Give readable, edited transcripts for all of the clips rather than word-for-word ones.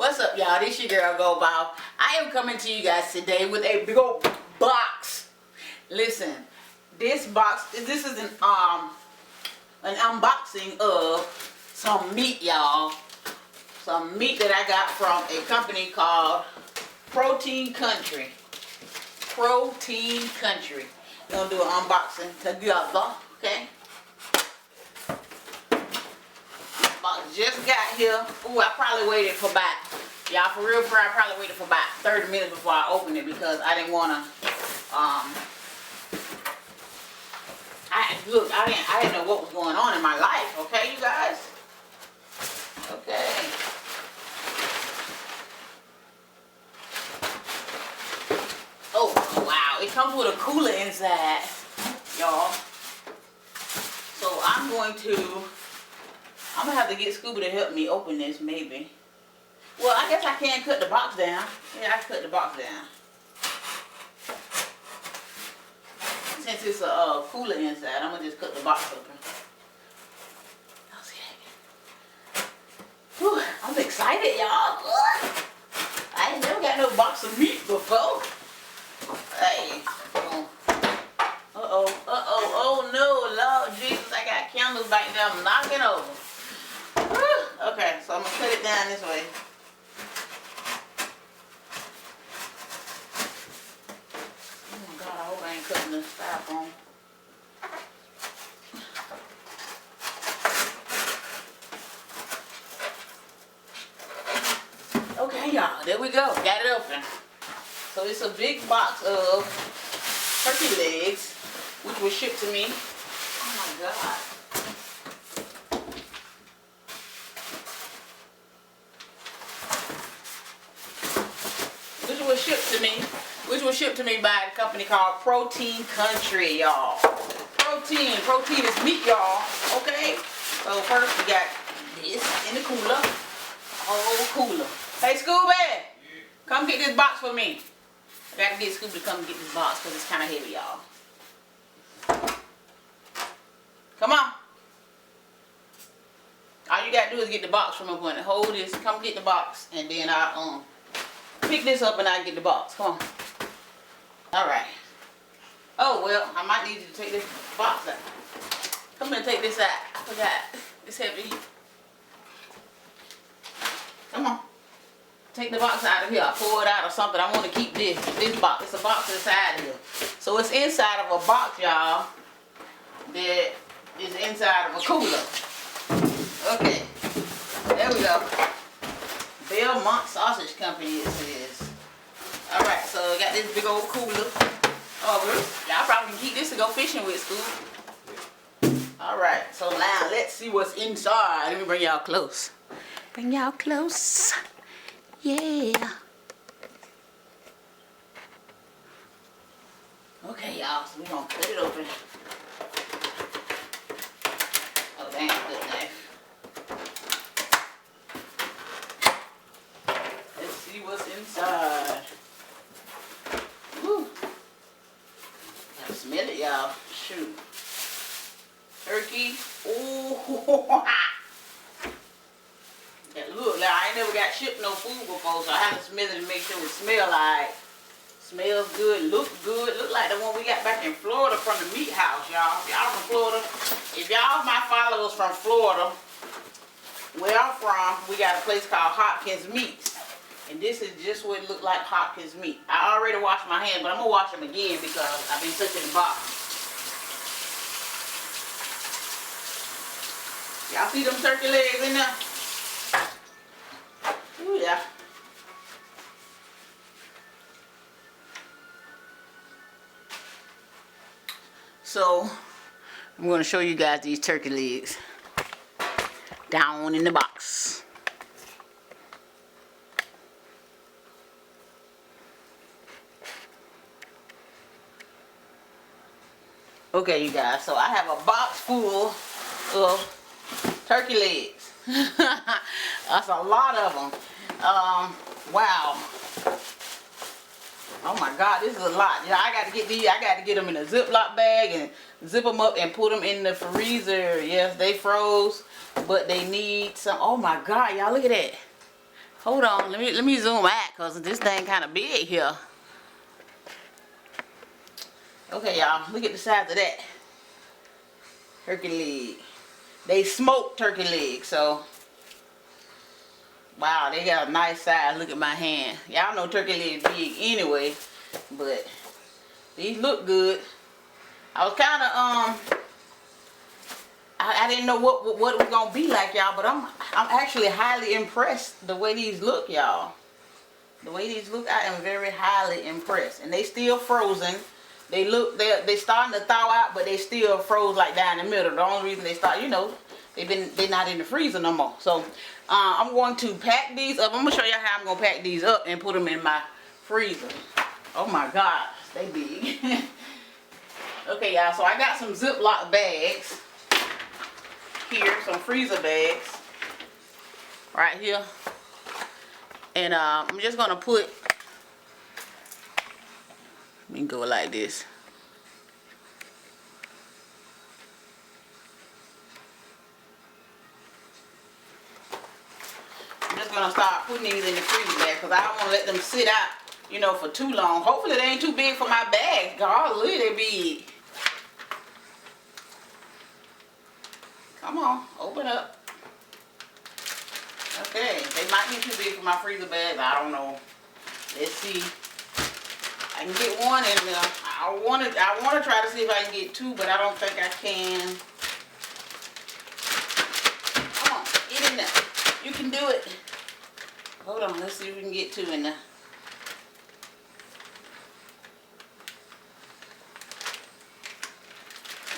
What's up, y'all? This your girl GOLDMOUTH. I am coming to you guys today with a big old box. Listen, this box, this is an unboxing of some meat, y'all. Some meat that I got from a company called Protein Country. Protein Country. We're gonna do an unboxing together, okay? Box just got here. Ooh, I probably waited for about, y'all, for real, I probably waited for about 30 minutes before I opened it because I didn't wanna, look, I didn't know what was going on in my life, okay, you guys? Okay. Oh, wow, it comes with a cooler inside, y'all. So I'm gonna have to get Scuba to help me open this, maybe. Well, I guess I can cut the box down. Yeah, I can cut the box down. Since it's a cooler inside, I'm gonna just cut the box open. Y'all see that? Whew, I'm excited, y'all. I ain't never got no box of meat before. Hey. Oh no, Lord Jesus, I got candles back there, I'm knocking over. Okay, so I'm gonna cut it down this way. Oh my God, I hope I ain't cutting the styrofoam. Okay, y'all, there we go. Got it open. So it's a big box of turkey legs, which was shipped to me. Oh my God. Which was shipped to me by a company called Protein Country, y'all. Protein is meat, y'all. Okay. So first we got this in the cooler. Oh, cooler. Hey, Scooby, come get this box for me. I gotta get Scooby to come get this box because it's kind of heavy, y'all. Come on. All you gotta do is get the box from up on it. Hold this. Come get the box, and then I'll pick this up and I'll get the box. Come on. All right. Oh well, I might need you to take this box out. Come here and take this out. I forgot. It's heavy. Come on. Take the box out of here. I pull it out or something. I want to keep this box. It's a box inside here. So it's inside of a box, y'all, that is inside of a cooler. Okay. There we go. Belmont Sausage Company, it says. Alright, so I got this big old cooler. Oh, y'all probably can keep this to go fishing with, Scoop. Alright, so now let's see what's inside. Let me bring y'all close. Bring y'all close. Yeah. Okay, y'all, so we're gonna cut it open. Oh, damn, good knife. Let's see what's inside. Woo. Gotta smell it, y'all. Shoot. Turkey. Ooh. That look, now I ain't never got shipped no food before, so I have to smell it to make sure it smells good, look good. Look like the one we got back in Florida from the meat house, y'all. If y'all from Florida, if y'all my followers from Florida, where I'm from, we got a place called Hopkins Meats. And this is just what it looked like, Hopkins meat. I already washed my hands, but I'm gonna wash them again because I've been touching the box. Y'all see them turkey legs in there? Ooh, yeah. So, I'm going to show you guys these turkey legs down in the box. Okay, you guys, so I have a box full of turkey legs. That's a lot of them. Wow. Oh my God, this is a lot. Yeah, I got to get these. I got to get them in a Ziploc bag and zip them up and put them in the freezer. Yes, they froze, but they need some. Oh my God, y'all look at that. Hold on, let me zoom out because this thing kind of big here. Okay, y'all, look at the size of that turkey leg. They smoked turkey legs, so wow, they got a nice size. Look at my hand. Y'all know turkey legs big anyway, but these look good. I was kind of I didn't know what it was gonna be like, y'all, but I'm actually highly impressed the way these look, y'all. The way these look, I am very highly impressed. And they still frozen. They look, they starting to thaw out, but they still froze like down the middle. The only reason they start, you know, they're not in the freezer no more. So I'm going to pack these up. I'm gonna show y'all how I'm gonna pack these up and put them in my freezer. Oh my God, they big. Okay, y'all. So I got some Ziploc bags here, some freezer bags right here, and I'm just gonna put. Let me go like this. I'm just gonna start putting these in the freezer bag because I don't want to let them sit out, you know, for too long. Hopefully they ain't too big for my bag. Golly, they big. Come on, open up. Okay, they might be too big for my freezer bags. I don't know. Let's see. I can get one in there. I want to try to see if I can get two, but I don't think I can. Come on, get in there. You can do it. Hold on, let's see if we can get two in there.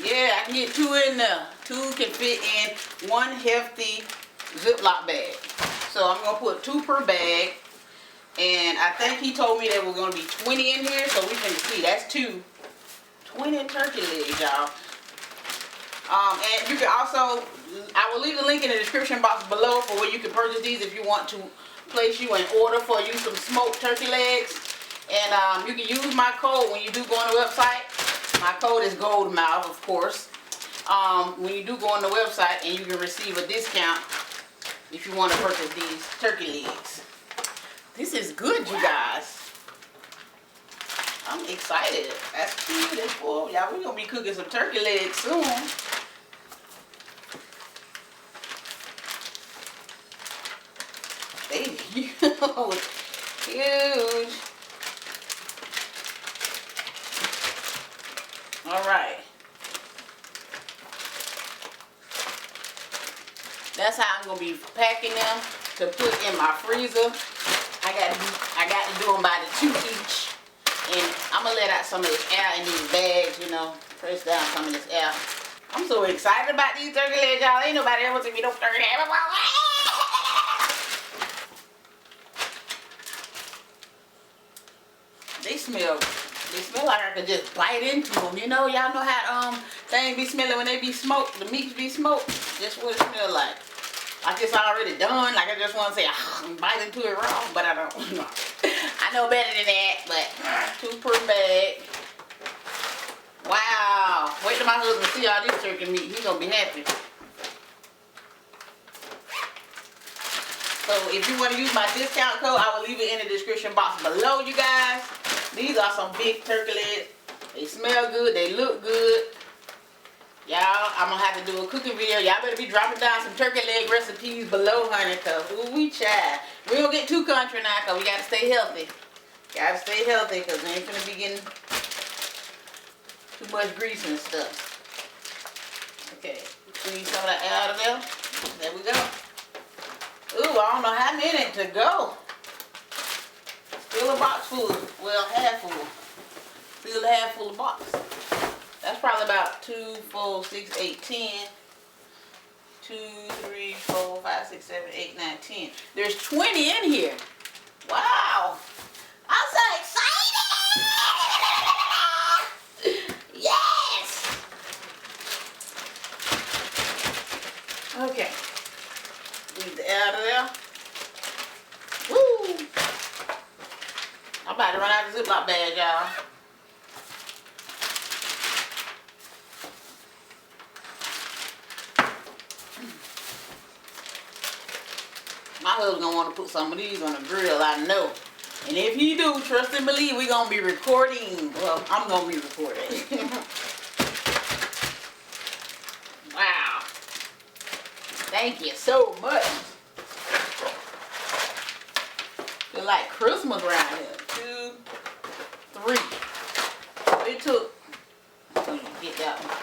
Yeah, I can get two in there. Two can fit in one hefty Ziploc bag. So I'm going to put two per bag. And I think he told me there were going to be 20 in here. So we can see that's 20 turkey legs, y'all. And you can also, I will leave the link in the description box below for where you can purchase these if you want to place you an order for you some smoked turkey legs. And you can use my code when you do go on the website. My code is GOLDMOUTH, of course. When you do go on the website, and you can receive a discount if you want to purchase these turkey legs. This is good, you guys. I'm excited. That's cute. That's full. Y'all, we're going to be cooking some turkey legs soon. They huge. Huge. Alright. That's how I'm going to be packing them to put in my freezer. I got to do them by the 2 each. And I'm going to let out some of this air in these bags, you know. Press down some of this air. I'm so excited about these turkey legs, y'all. Ain't nobody ever seen me no turkey legs. They smell like I could just bite into them. You know, y'all know how things be smelling when they be smoked. The meats be smoked. That's what it smells like. Like it's already done. Like I just want to say, bite into it raw, but I don't. No. I know better than that. But 2 per bag. Wow. Wait till my husband see all this turkey meat. He's gonna be happy. So if you want to use my discount code, I will leave it in the description box below, you guys. These are some big turkey legs. They smell good. They look good. Y'all, I'm going to have to do a cooking video. Y'all better be dropping down some turkey leg recipes below, honey, because we child. We don't get too country now because we got to stay healthy. Got to stay healthy because we ain't finna be getting too much grease and stuff. Okay, squeeze some of that out of there. There we go. Ooh, I don't know how many to go. Fill a box full. Well, half full. Fill a half full of box. That's probably about 2, 4, 6, 8, 10. 2, 3, 4, 5, 6, 7, 8, 9, 10. There's 20 in here. Wow. I'm so excited. Yes. Okay. Leave the air out of there. Woo. I'm about to run out of Ziploc bag, y'all. My husband gonna want to put some of these on the grill, I know. And if he do, trust and believe, we gonna be recording. Well, I'm gonna be recording. Wow. Thank you so much. Feel like Christmas around here. 2, 3. It took. So you get that one.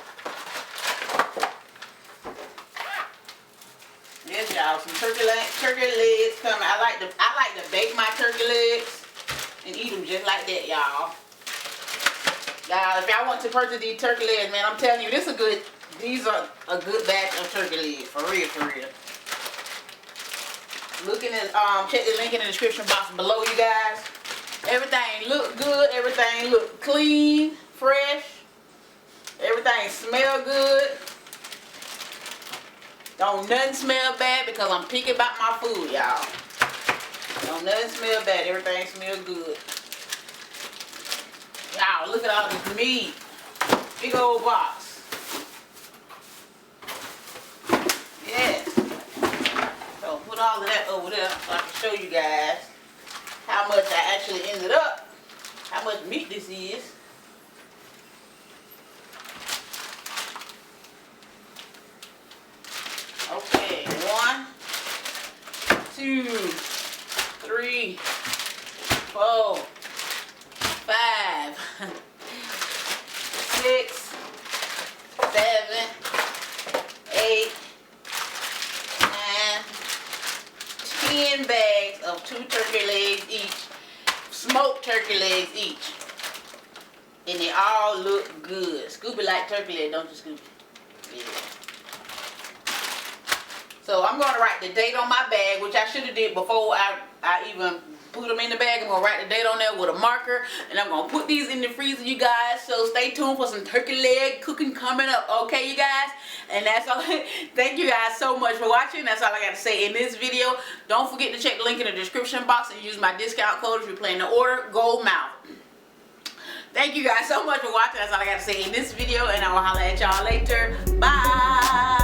Yes, y'all, some turkey legs coming. I like to bake my turkey legs and eat them just like that, y'all. Y'all, if y'all want to purchase these turkey legs, man, I'm telling you, these are a good batch of turkey legs, for real, for real. Looking at, check the link in the description box below, you guys. Everything look good, everything look clean, fresh. Everything smell good. Don't nothing smell bad because I'm picky about my food, y'all. Don't nothing smell bad. Everything smell good. Y'all, look at all this meat. Big old box. Yes. So put all of that over there so I can show you guys how much I actually ended up. How much meat this is. Okay, 1, 2, 3, 4, 5, 6, 7, 8, 9, 10 bags of 2 turkey legs each, smoked turkey legs each, and they all look good. Scoopy like turkey leg, don't you, Scoopy? Yeah. So I'm going to write the date on my bag, which I should have did before I even put them in the bag. I'm going to write the date on there with a marker, and I'm going to put these in the freezer, you guys. So stay tuned for some turkey leg cooking coming up, okay, you guys? And that's all. Thank you guys so much for watching. That's all I got to say in this video. Don't forget to check the link in the description box and use my discount code if you're planning to order GOLDMOUTH. Thank you guys so much for watching. That's all I got to say in this video, and I will holler at y'all later. Bye.